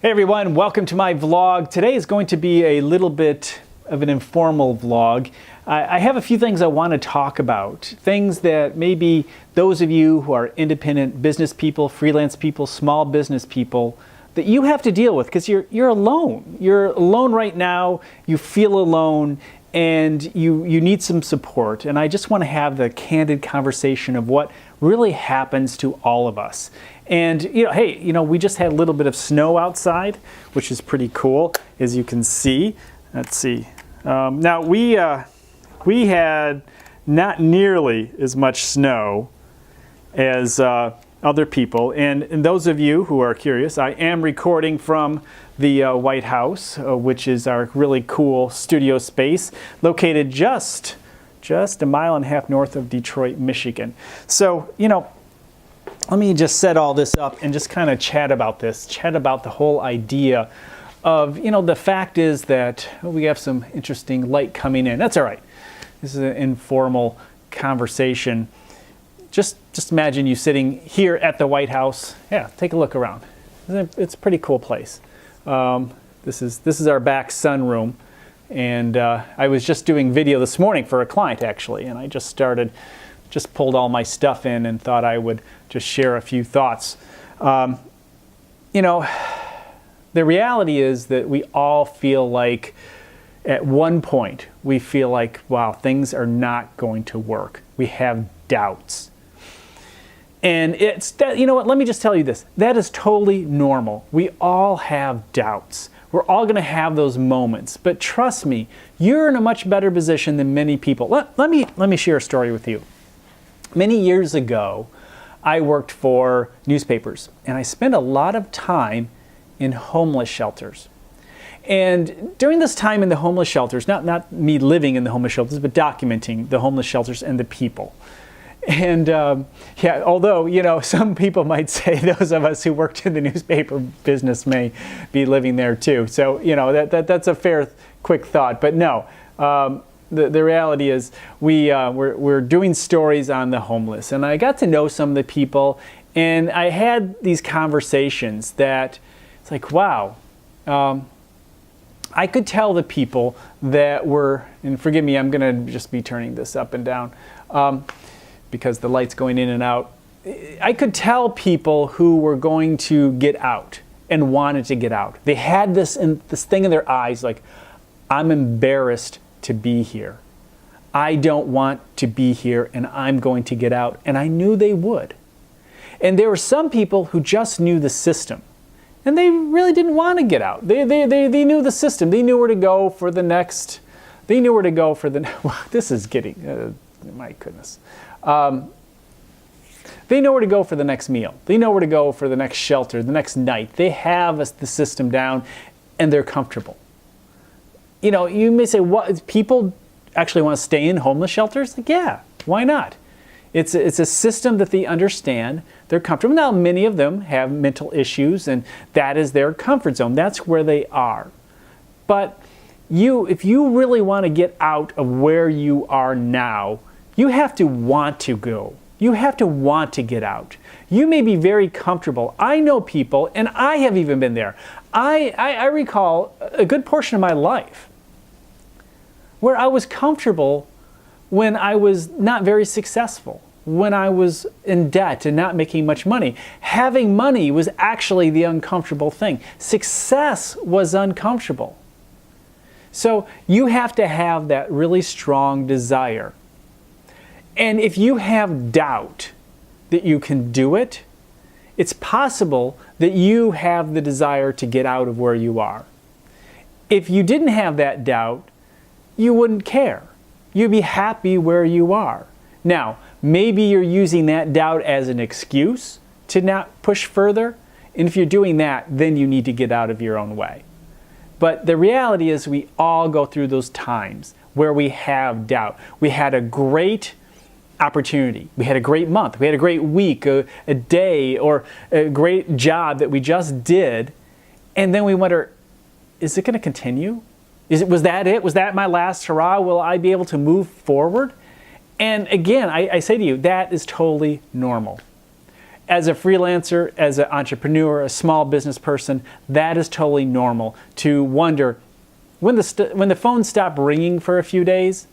Hey everyone, welcome to my vlog. Today is going to be a little bit of an informal vlog. I have a few things I want to talk about. Things that maybe those of you who are independent business people, freelance people, small business people, that you have to deal with because you're alone. You're alone right now, you feel alone, and you need some support. And I just want to have the candid conversation of what really happens to all of us. And hey, we just had a little bit of snow outside, which is pretty cool, as you can see. Let's see. Now we had not nearly as much snow as other people. And those of you who are curious, I am recording from the White House, which is our really cool studio space, located just a mile and a half north of Detroit, Michigan. So, let me just set all this up and just kind of chat about the whole idea of, the fact is that we have some interesting light coming in. That's all right. This is an informal conversation. Just imagine you sitting here at the White House. Yeah, take a look around. It's a pretty cool place. This is our back sunroom. And I was just doing video this morning for a client, actually, and I just pulled all my stuff in and thought I would just share a few thoughts. The reality is that we all feel like at one point we feel like, wow, things are not going to work. We have doubts. And it's that, let me just tell you this. That is totally normal. We all have doubts. We're all going to have those moments. But trust me, you're in a much better position than many people. Let me share a story with you. Many years ago, I worked for newspapers, and I spent a lot of time in homeless shelters. And during this time in the homeless shelters, not me living in the homeless shelters, but documenting the homeless shelters and the people. And although, some people might say those of us who worked in the newspaper business may be living there too. So, that's a fair, quick thought. But no, the reality is we're doing stories on the homeless. And I got to know some of the people, and I had these conversations that it's like, wow, I could tell the people that were, and forgive me, I'm going to just be turning this up and down, because the light's going in and out. I could tell people who were going to get out and wanted to get out. They had this thing in their eyes like, I'm embarrassed to be here. I don't want to be here, and I'm going to get out. And I knew they would. And there were some people who just knew the system. And they really didn't want to get out. They knew the system. They knew where to go for the next. They knew where to go for the. This is getting. My goodness. They know where to go for the next meal. They know where to go for the next shelter, the next night. They have the system down, and they're comfortable. You may say, what, people actually want to stay in homeless shelters? Like, yeah, why not? It's a system that they understand. They're comfortable. Now, many of them have mental issues, and that is their comfort zone. That's where they are. But if you really want to get out of where you are now, you have to want to go. You have to want to get out. You may be very comfortable. I know people, and I have even been there. I recall a good portion of my life where I was comfortable when I was not very successful, when I was in debt and not making much money. Having money was actually the uncomfortable thing. Success was uncomfortable. So you have to have that really strong desire. And if you have doubt that you can do it, it's possible that you have the desire to get out of where you are. If you didn't have that doubt, you wouldn't care. You'd be happy where you are. Now, maybe you're using that doubt as an excuse to not push further. And if you're doing that, then you need to get out of your own way. But the reality is we all go through those times where we have doubt. We had a great opportunity. We had a great month. We had a great week, a day, or a great job that we just did. And then we wonder, is it going to continue? Was that it? Was that my last hurrah? Will I be able to move forward? And again, I say to you, that is totally normal. As a freelancer, as an entrepreneur, a small business person, that is totally normal to wonder when the phones stop ringing for a few days,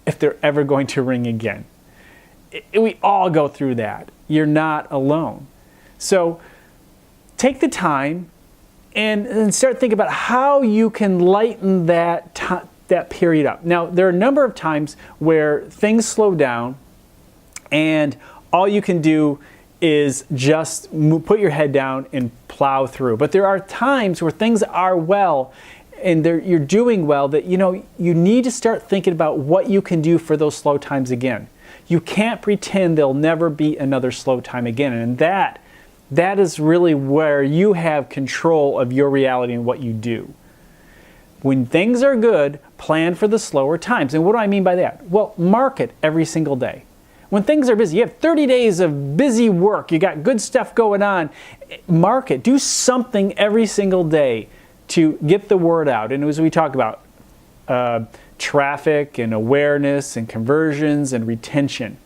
if they're ever going to ring again. We all go through that. You're not alone. So take the time and start thinking about how you can lighten that period up. Now, there are a number of times where things slow down and all you can do is just put your head down and plow through. But there are times where things are well and you're doing well that you need to start thinking about what you can do for those slow times again. You can't pretend there'll never be another slow time again. And that is really where you have control of your reality and what you do. When things are good, plan for the slower times. And what do I mean by that? Well, market every single day. When things are busy, you have 30 days of busy work, you got good stuff going on, market, do something every single day to get the word out. And as we talk about traffic and awareness and conversions and retention,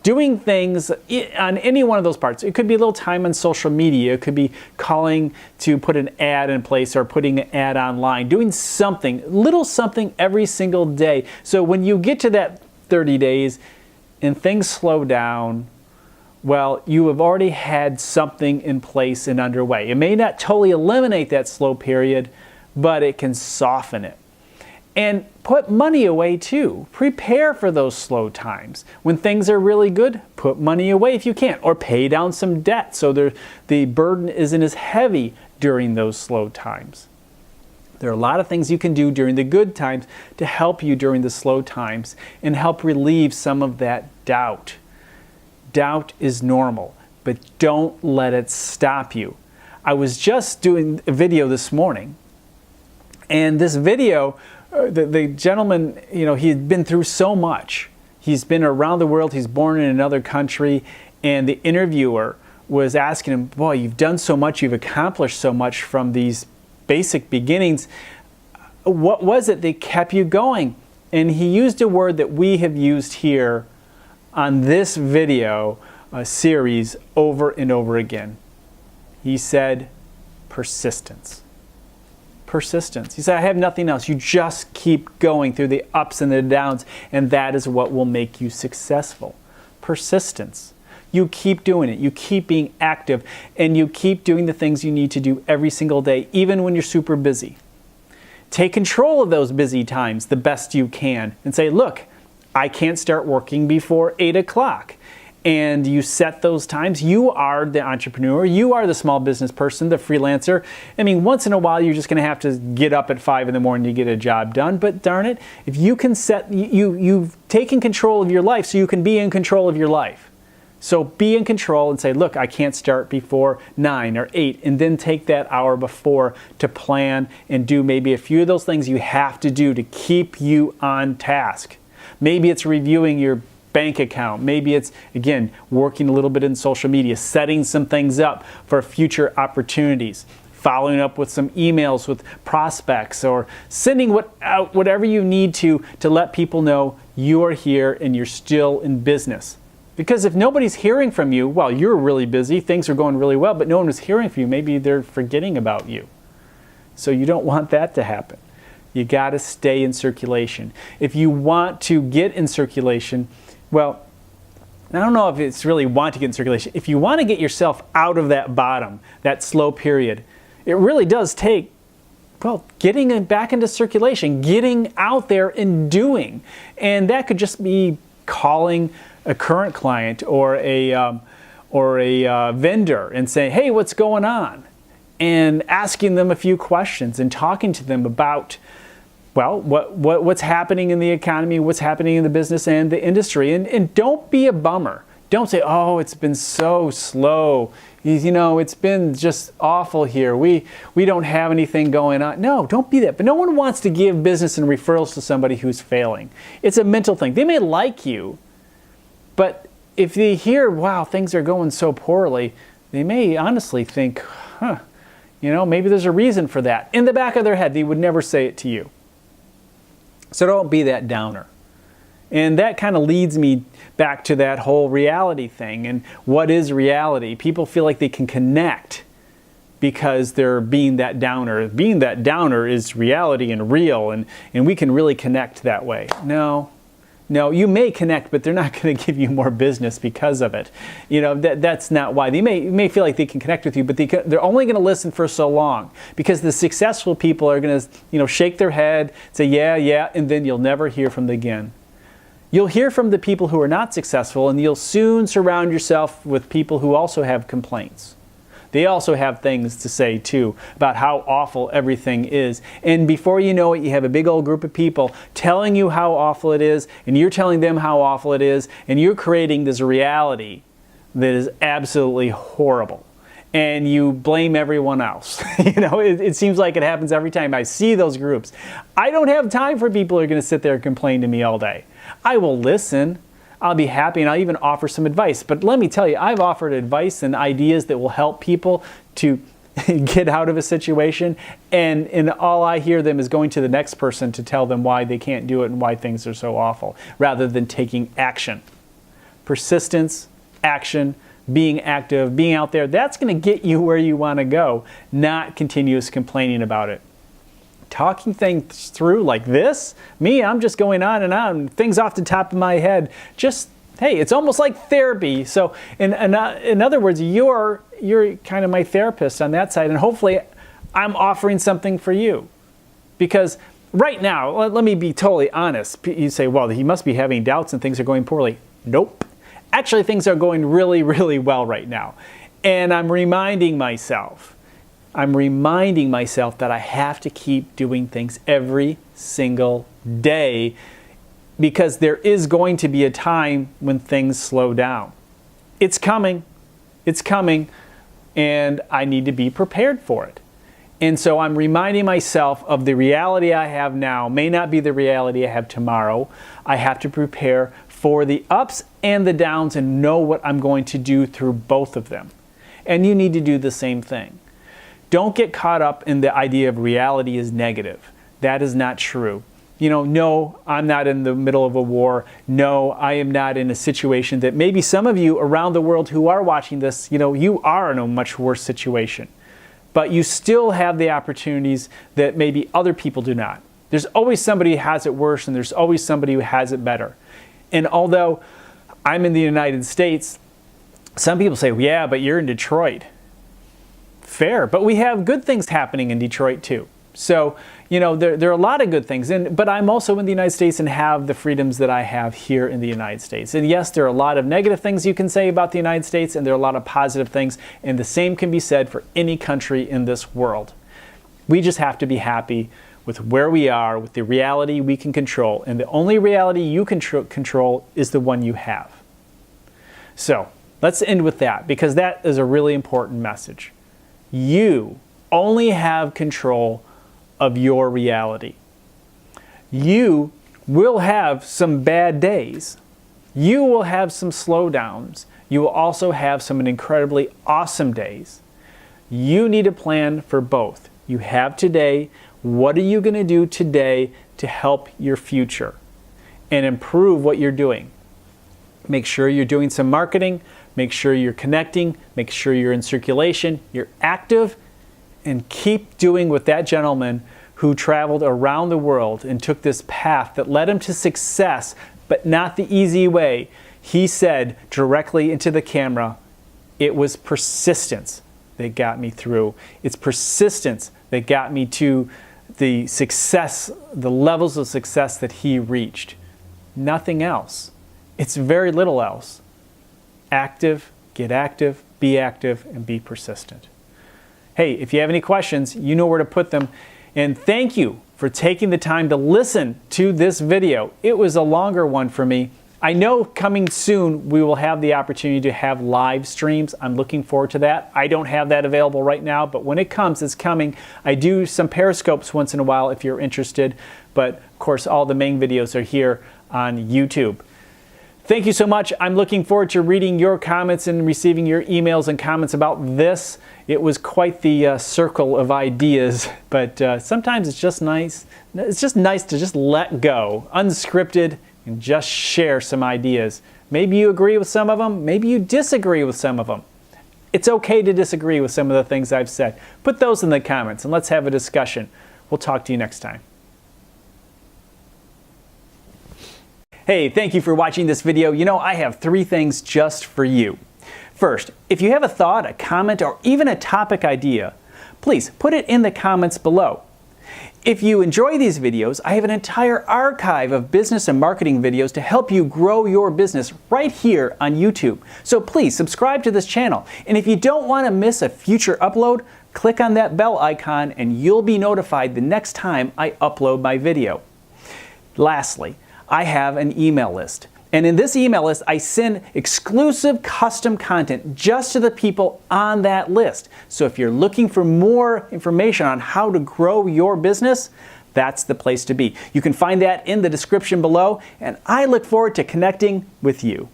doing things on any one of those parts. It could be a little time on social media, it could be calling to put an ad in place or putting an ad online, doing something, little something every single day. So when you get to that 30 days, and things slow down, well, you have already had something in place and underway. It may not totally eliminate that slow period, but it can soften it. And put money away too. Prepare for those slow times. When things are really good, put money away if you can, or pay down some debt so the burden isn't as heavy during those slow times. There are a lot of things you can do during the good times to help you during the slow times and help relieve some of that doubt. Doubt is normal, but don't let it stop you. I was just doing a video this morning, and this video, the gentleman, he had been through so much. He's been around the world, he's born in another country, and the interviewer was asking him, boy, you've done so much, you've accomplished so much from these basic beginnings. What was it that kept you going? And he used a word that we have used here on this video series over and over again. He said, persistence. Persistence. He said, I have nothing else. You just keep going through the ups and the downs, and that is what will make you successful. Persistence. You keep doing it. You keep being active, and you keep doing the things you need to do every single day, even when you're super busy. Take control of those busy times the best you can and say, look, I can't start working before 8 o'clock. And you set those times. You are the entrepreneur. You are the small business person, the freelancer. I mean, once in a while, you're just going to have to get up at 5 in the morning to get a job done. But darn it, if you can you've taken control of your life so you can be in control of your life. So be in control and say, look, I can't start before 9 or 8, and then take that hour before to plan and do maybe a few of those things you have to do to keep you on task. Maybe it's reviewing your bank account. Maybe it's, again, working a little bit in social media, setting some things up for future opportunities, following up with some emails with prospects, or sending out whatever you need to let people know you are here and you're still in business. Because if nobody's hearing from you, well, you're really busy, things are going really well, but no one is hearing from you, maybe they're forgetting about you. So you don't want that to happen. You got to stay in circulation. If you want to get in circulation, well, I don't know if it's really want to get in circulation. If you want to get yourself out of that bottom, that slow period, it really does take, well, getting back into circulation, getting out there and doing. And that could just be calling a current client or a vendor and saying, hey, what's going on? And asking them a few questions and talking to them about, well, what's happening in the economy, what's happening in the business and the industry. And don't be a bummer. Don't say, oh, it's been so slow. It's been just awful here. We don't have anything going on. No, don't be that. But no one wants to give business and referrals to somebody who's failing. It's a mental thing. They may like you, but if they hear, wow, things are going so poorly, they may honestly think, maybe there's a reason for that. In the back of their head, they would never say it to you. So don't be that downer. And that kind of leads me back to that whole reality thing. And what is reality? People feel like they can connect because they're being that downer. Being that downer is reality and real, and we can really connect that way. No, you may connect, but they're not going to give you more business because of it. That's not why. They may feel like they can connect with you, but they're only going to listen for so long, because the successful people are going to, shake their head, say, yeah, and then you'll never hear from them again. You'll hear from the people who are not successful, and you'll soon surround yourself with people who also have complaints. They also have things to say, too, about how awful everything is. And before you know it, you have a big old group of people telling you how awful it is, and you're telling them how awful it is, and you're creating this reality that is absolutely horrible. And you blame everyone else. It seems like it happens every time I see those groups. I don't have time for people who are going to sit there and complain to me all day. I will listen. I'll be happy, and I'll even offer some advice. But let me tell you, I've offered advice and ideas that will help people to get out of a situation, and all I hear them is going to the next person to tell them why they can't do it and why things are so awful, rather than taking action. Persistence, action, being active, being out there, that's going to get you where you want to go, not continuous complaining about it. Talking things through like this, I'm just going on and on, things off the top of my head. Hey, it's almost like therapy. So in other words, you're kind of my therapist on that side, and hopefully I'm offering something for you. Because right now, let me be totally honest. You say, well, he must be having doubts and things are going poorly. Nope. Actually, things are going really, really well right now. And I'm reminding myself that I have to keep doing things every single day, because there is going to be a time when things slow down. It's coming, and I need to be prepared for it. And so I'm reminding myself of the reality I have now may not be the reality I have tomorrow. I have to prepare for the ups and the downs and know what I'm going to do through both of them. And you need to do the same thing. Don't get caught up in the idea of reality is negative. That is not true. No, I'm not in the middle of a war. No, I am not in a situation that maybe some of you around the world who are watching this, you are in a much worse situation. But you still have the opportunities that maybe other people do not. There's always somebody who has it worse, and there's always somebody who has it better. And although I'm in the United States, some people say, yeah, but you're in Detroit. Fair, but we have good things happening in Detroit too. So, there are a lot of good things. But I'm also in the United States and have the freedoms that I have here in the United States. And yes, there are a lot of negative things you can say about the United States, and there are a lot of positive things. And the same can be said for any country in this world. We just have to be happy with where we are, with the reality we can control. And the only reality you can control is the one you have. So let's end with that, because that is a really important message. You only have control of your reality. You will have some bad days. You will have some slowdowns. You will also have some incredibly awesome days. You need a plan for both. You have today. What are you going to do today to help your future and improve what you're doing? Make sure you're doing some marketing. Make sure you're connecting. Make sure you're in circulation. You're active. And keep doing what that gentleman who traveled around the world and took this path that led him to success, but not the easy way. He said directly into the camera, it was persistence that got me through. It's persistence that got me to the success, the levels of success that he reached. Nothing else. It's very little else. Active, get active, and be persistent. Hey, if you have any questions, you know where to put them. And thank you for taking the time to listen to this video. It was a longer one for me. I know coming soon we will have the opportunity to have live streams. I'm looking forward to that. I don't have that available right now, but when it comes, it's coming. I do some periscopes once in a while if you're interested, but of course all the main videos are here on YouTube. Thank you so much. I'm looking forward to reading your comments and receiving your emails and comments about this. It was quite the circle of ideas, but sometimes it's just nice. It's just nice to just let go, unscripted, and just share some ideas. Maybe you agree with some of them, maybe you disagree with some of them. It's okay to disagree with some of the things I've said. Put those in the comments and let's have a discussion. We'll talk to you next time. Hey, thank you for watching this video. You know, I have 3 things just for you. First, if you have a thought, a comment, or even a topic idea, please put it in the comments below. If you enjoy these videos, I have an entire archive of business and marketing videos to help you grow your business right here on YouTube. So please subscribe to this channel. And if you don't want to miss a future upload, click on that bell icon and you'll be notified the next time I upload my video. Lastly, I have an email list. And in this email list, I send exclusive custom content just to the people on that list. So if you're looking for more information on how to grow your business, that's the place to be. You can find that in the description below, and I look forward to connecting with you.